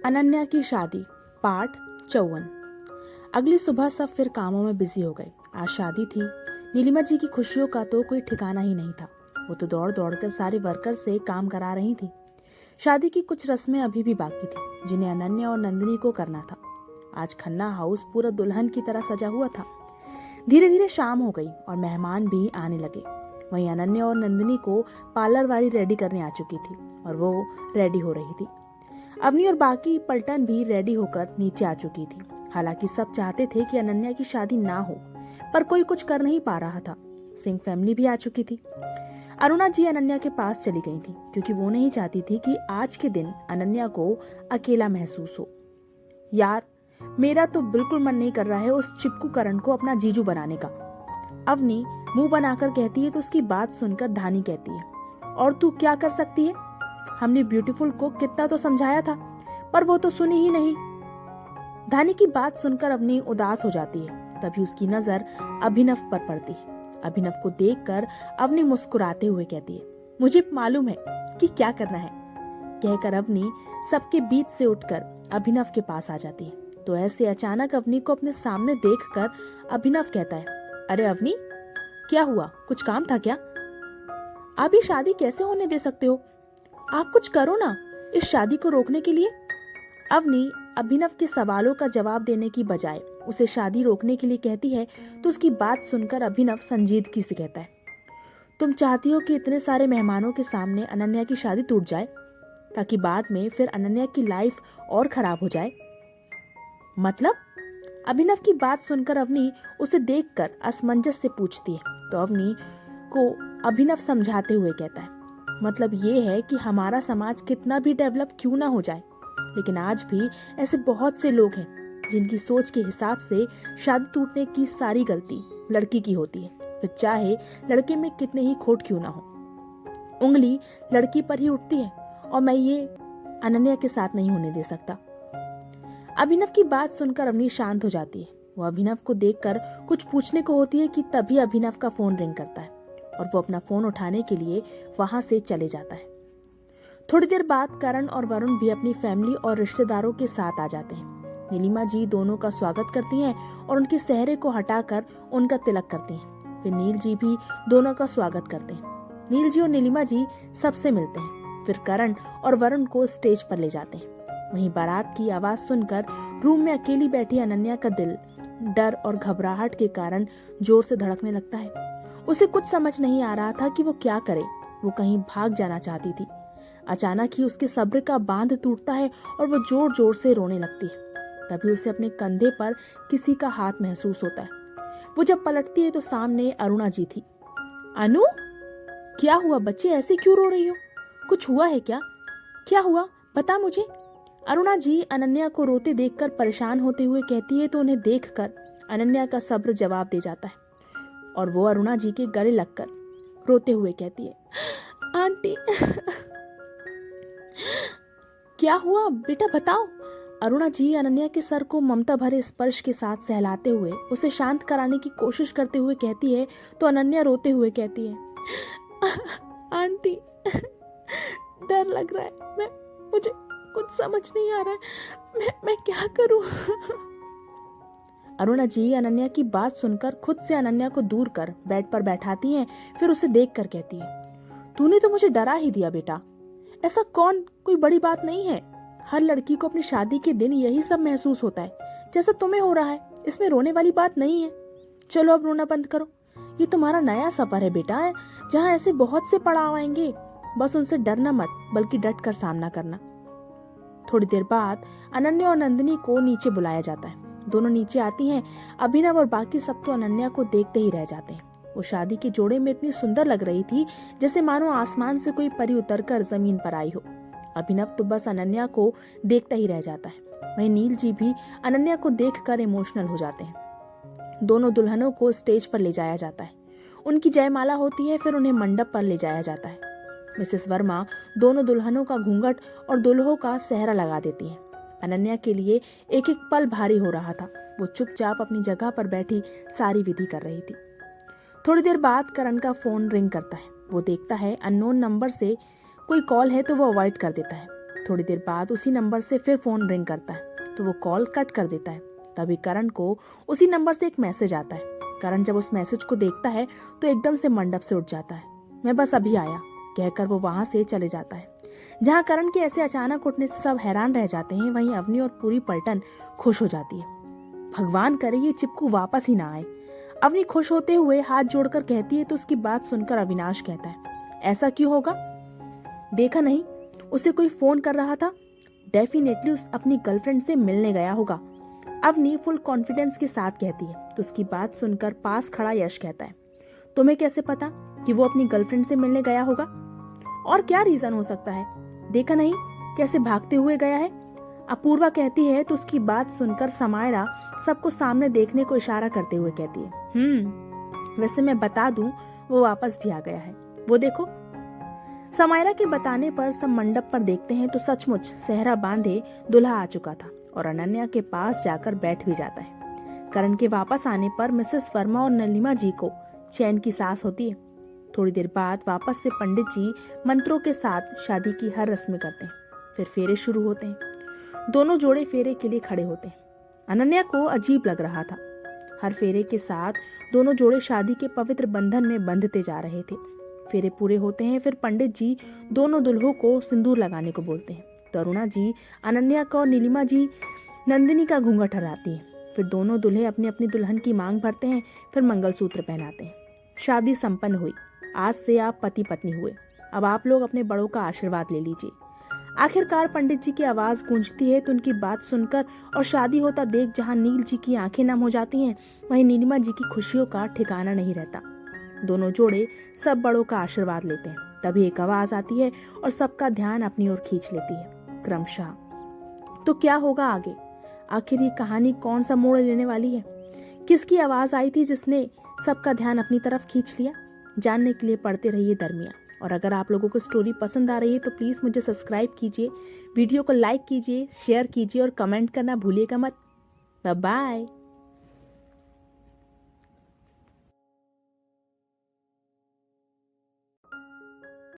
अनन्या की शादी पार्ट 54। अगली सुबह सब फिर कामों में बिजी हो गए। आज शादी थी। नीलिमा जी की खुशियों का तो कोई ठिकाना ही नहीं था। वो तो दौड़ दौड़ कर सारे वर्कर से काम करा रही थी। शादी की कुछ रस्में अभी भी बाकी थी जिन्हें अनन्या और नंदिनी को करना था। आज खन्ना हाउस पूरा दुल्हन की तरह सजा हुआ था। धीरे धीरे शाम हो गई और मेहमान भी आने लगे। वहीं अनन्या और नंदिनी को पार्लर वाली रेडी करने आ चुकी थी और वो रेडी हो रही थी। अवनी और बाकी पलटन भी रेडी होकर नीचे आ चुकी थी। हालांकि सब चाहते थे कि अनन्या की शादी ना हो, पर कोई कुछ कर नहीं पा रहा था। सिंह फैमिली भी आ चुकी थी। अरुणा जी अनन्या के पास चली गई थी क्योंकि वो नहीं चाहती थी कि आज के दिन अनन्या को अकेला महसूस हो। यार, मेरा तो बिल्कुल मन नहीं कर रहा है उस चिपकू करण को अपना जीजू बनाने का। अवनी मुंह बनाकर कहती है तो उसकी बात सुनकर धानी कहती है, और तू क्या कर सकती है? हमने ब्यूटीफुल को कितना तो समझाया था, पर वो तो सुनी ही नहीं। धानी की बात सुनकर अवनी उदास हो जाती है। तभी उसकी नजर अभिनव पर पड़ती है। अभिनव को देखकर अवनी मुस्कुराते हुए कहती है, मुझे मालूम है कि क्या करना है। कहकर अवनी सबके बीच से उठकर अभिनव के पास आ जाती है। तो ऐसे अचानक अवनी को अपने सामने देखकर अभिनव कहता है, अरे अवनी, क्या हुआ? कुछ काम था क्या? आप ये शादी कैसे होने दे सकते हो? आप कुछ करो ना इस शादी को रोकने के लिए। अवनी अभिनव के सवालों का जवाब देने की बजाय उसे शादी रोकने के लिए कहती है तो उसकी बात सुनकर अभिनव संजीदगी से कहता है, तुम चाहती हो कि इतने सारे मेहमानों के सामने अनन्या की शादी टूट जाए ताकि बाद में फिर अनन्या की लाइफ और खराब हो जाए? मतलब? अभिनव की बात सुनकर अवनी उसे देखकर असमंजस से पूछती है। तो अवनी को अभिनव समझाते हुए कहता है, मतलब ये है कि हमारा समाज कितना भी डेवलप क्यों ना हो जाए, लेकिन आज भी ऐसे बहुत से लोग हैं जिनकी सोच के हिसाब से शादी टूटने की सारी गलती लड़की की होती है, फिर चाहे लड़के में कितने ही खोट क्यों ना हो। उंगली लड़की पर ही उठती है और मैं ये अनन्या के साथ नहीं होने दे सकता। अभिनव की बात सुनकर अवनी शांत हो जाती है। वो अभिनव को देखकर कुछ पूछने को होती है कि तभी अभिनव का फोन रिंग करता है और वो अपना फोन उठाने के लिए वहां से चले जाता है। थोड़ी देर बाद करण और वरुण भी अपनी फैमिली और रिश्तेदारों के साथ आ जाते हैं। नीलिमा जी दोनों का स्वागत करती हैं और उनके सेहरे को हटाकर उनका तिलक करती हैं। फिर नील जी भी दोनों का स्वागत करते हैं। नील जी और नीलिमा जी सबसे मिलते हैं। फिर करण और वरुण को स्टेज पर ले जाते हैं। वहीं बारात की आवाज सुनकर रूम में अकेली बैठी अनन्या का दिल डर और घबराहट के कारण जोर से धड़कने लगता है। उसे कुछ समझ नहीं आ रहा था कि वो क्या करे। वो कहीं भाग जाना चाहती थी। अचानक ही उसके सब्र का बांध टूटता है और वो जोर जोर से रोने लगती है। तभी उसे अपने कंधे पर किसी का हाथ महसूस होता है। वो जब पलटती है तो सामने अरुणा जी थी। अनु, क्या हुआ बच्चे, ऐसे क्यों रो रही हो? कुछ हुआ है क्या? क्या हुआ, बता मुझे। अरुणा जी अनन्या को रोते देखकर परेशान होते हुए कहती है तो उन्हें देखकर अनन्या का सब्र जवाब दे जाता है और वो अरुणा जी के गले लगकर रोते हुए कहती है, आंटी क्या हुआ बेटा, बताओ। अरुणा जी अनन्या के सर को ममता भरे स्पर्श के साथ सहलाते हुए उसे शांत कराने की कोशिश करते हुए कहती है तो अनन्या रोते हुए कहती है, आंटी डर लग रहा है, मुझे कुछ समझ नहीं आ रहा है, मैं क्या करूं? अरुणा जी अनन्या की बात सुनकर खुद से अनन्या को दूर कर बेड पर बैठाती हैं। फिर उसे देखकर कहती है, तूने तो मुझे डरा ही दिया बेटा। ऐसा कोई बड़ी बात नहीं है। हर लड़की को अपनी शादी के दिन यही सब महसूस होता है जैसा तुम्हें हो रहा है। इसमें रोने वाली बात नहीं है। चलो अब रोना बंद करो। ये तुम्हारा नया सफर है बेटा, जहाँ ऐसे बहुत से पड़ाव आएंगे। बस उनसे डरना मत, बल्कि डट कर सामना करना। थोड़ी देर बाद अनन्या और नंदिनी को नीचे बुलाया जाता है। दोनों नीचे आती हैं। अभिनव और बाकी सब तो अनन्या को देखते ही रह जाते हैं। वो शादी के जोड़े में इतनी सुंदर लग रही थी जैसे मानो आसमान से कोई परी उतरकर जमीन पर आई हो। अभिनव तो बस अनन्या को देखता ही रह जाता है। वहीं नील जी भी अनन्या को देखकर इमोशनल हो जाते हैं। दोनों दुल्हनों को स्टेज पर ले जाया जाता है। उनकी जयमाला होती है। फिर उन्हें मंडप पर ले जाया जाता है। मिसेस वर्मा दोनों दुल्हनों का घूंघट और दुल्हों का सेहरा लगा देती हैं। अनन्या के लिए एक एक पल भारी हो रहा था। वो चुपचाप अपनी जगह पर बैठी सारी विधि कर रही थी। थोड़ी देर बाद करण का फोन रिंग करता है। वो देखता है अननोन नंबर से कोई कॉल है तो वो अवॉइड कर देता है। थोड़ी देर बाद उसी नंबर से फिर फोन रिंग करता है तो वो कॉल कट कर देता है। तभी करण को उसी नंबर से एक मैसेज आता है। करण जब उस मैसेज को देखता है तो एकदम से मंडप से उठ जाता है। मैं बस अभी आया कहकर वो वहां से चले जाता है। जहाँ करण के ऐसे अचानक उठने से सब हैरान रह जाते हैं, वहीं अवनी और पूरी पलटन खुश हो जाती है। भगवान करे ये चिपकू वापस ही ना आए, अवनी खुश होते हुए हाथ जोड़कर कहती है। तो उसकी बात सुनकर अविनाश कहता है, ऐसा क्यों होगा? देखा नहीं उसे कोई फोन कर रहा था, डेफिनेटली उस अपनी गर्लफ्रेंड से मिलने गया होगा। अवनी फुल कॉन्फिडेंस के साथ कहती है। तो उसकी बात सुनकर पास खड़ा यश कहता है, तुम्हें कैसे पता कि वो अपनी गर्लफ्रेंड से मिलने गया होगा? और क्या रीजन हो सकता है? देखा नहीं कैसे भागते हुए गया है? अपूर्वा कहती है। तो उसकी बात सुनकर समायरा सबको सामने देखने को इशारा करते हुए कहती है, वैसे मैं बता दूं वो वापस भी आ गया है, वो देखो। समायरा के बताने पर सब मंडप पर देखते हैं तो सचमुच सेहरा बांधे दूल्हा आ चुका था और अनन्या के पास जाकर बैठ भी जाता है। करण के वापस आने पर मिसेस वर्मा और नीलिमा जी को चैन की सांस होती है। थोड़ी देर बाद वापस से पंडित जी मंत्रों के साथ शादी की हर रस्में करते हैं। फिर फेरे शुरू होते हैं। दोनों जोड़े फेरे के लिए खड़े होते हैं। अनन्या को अजीब लग रहा था। हर फेरे के साथ दोनों जोड़े शादी के पवित्र बंधन में बंधते जा रहे थे। फेरे पूरे होते हैं। फिर पंडित जी दोनों दुल्हों को सिंदूर लगाने को बोलते हैं। तो अरुणा जी अनन्या का और नीलिमा जी नंदिनी का घूंघट हटाती है। फिर दोनों दूल्हे अपनी अपनी दुल्हन की मांग भरते हैं। फिर मंगलसूत्र पहनाते हैं। शादी संपन्न हुई। आज से आप पति पत्नी हुए। अब आप लोग अपने बड़ों का आशीर्वाद ले लीजिए। आखिरकार पंडित जी की आवाज गूंजती है तो उनकी बात सुनकर और शादी होता देख जहां नील जी की आंखें नम हो जाती हैं, वहीं नीलिमा जी की खुशियों का ठिकाना नहीं रहता। दोनों जोड़े सब बड़ों का आशीर्वाद लेते हैं। तभी एक आवाज आती है और सबका ध्यान अपनी ओर खींच लेती है क्रमशः। तो क्या होगा आगे? आखिर ये कहानी कौन सा मोड़ लेने वाली है? किसकी आवाज आई थी जिसने सबका ध्यान अपनी तरफ खींच लिया? जानने के लिए पढ़ते रहिए दरमिया। और अगर आप लोगों को स्टोरी पसंद आ रही है तो प्लीज़ मुझे सब्सक्राइब कीजिए, वीडियो को लाइक कीजिए, शेयर कीजिए और कमेंट करना भूलिएगा मत। Bye bye.